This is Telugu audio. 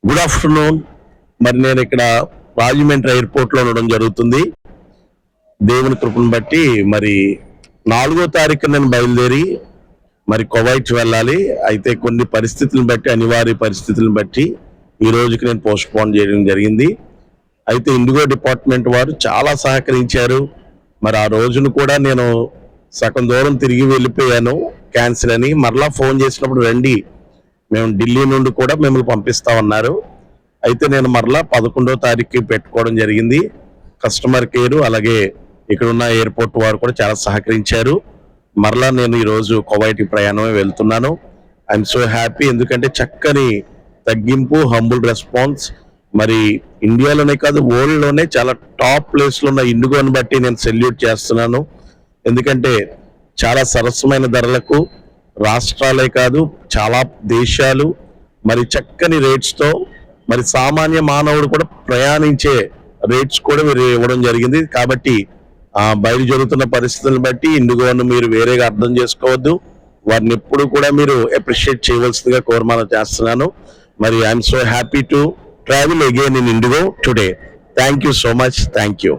Good afternoon. మరి నేను ఇక్కడ రాజమండ్రి ఎయిర్పోర్ట్ లో ఉండడం జరుగుతుంది. దేవుని కృపను బట్టి మరి 4వ తారీఖు నేను బయలుదేరి మరి కువైట్ వెళ్ళాలి. అయితే కొన్ని పరిస్థితులను బట్టి, అనివార్య పరిస్థితులను బట్టి ఈ రోజుకి నేను పోస్ట్ పోన్ చేయడం జరిగింది. అయితే ఇండిగో డిపార్ట్మెంట్ వారు చాలా సహకరించారు. మరి ఆ రోజును కూడా నేను సగం దూరం తిరిగి వెళ్ళిపోయాను క్యాన్సిల్ అని. మరలా ఫోన్ చేసినప్పుడు రండి, మేము ఢిల్లీ నుండి కూడా మిమ్మల్ని పంపిస్తామన్నారు. అయితే నేను మరలా 11వ తారీఖుకి పెట్టుకోవడం జరిగింది. కస్టమర్ కేర్ అలాగే ఇక్కడ ఉన్న ఎయిర్పోర్ట్ వారు కూడా చాలా సహకరించారు. మరలా నేను ఈరోజు కువైట్ ప్రయాణమే వెళ్తున్నాను. ఐఎమ్ సో హ్యాపీ, ఎందుకంటే చక్కని తగ్గింపు, హంబుల్ రెస్పాన్స్. మరి ఇండియాలోనే కాదు, వరల్డ్ లోనే చాలా టాప్ ప్లేస్ లో ఉన్న ఇండిగోని బట్టి నేను సెల్యూట్ చేస్తున్నాను. ఎందుకంటే చాలా సరసమైన ధరలకు రాష్ట్రాలే కాదు, చాలా దేశాలు మరి చక్కని రేట్స్ తో, మరి సామాన్య మానవుడు కూడా ప్రయాణించే రేట్స్ కూడా మీరు ఇవ్వడం జరిగింది. కాబట్టి బయలు జరుగుతున్న పరిస్థితులను బట్టి ఇండిగోను మీరు వేరేగా అర్థం చేసుకోవద్దు. వారిని ఎప్పుడు కూడా మీరు అప్రిషియేట్ చేయవలసిందిగా కోరమాన చేస్తున్నాను. మరి I'm so happy to travel again in IndiGo today. Thank you so much. Thank you.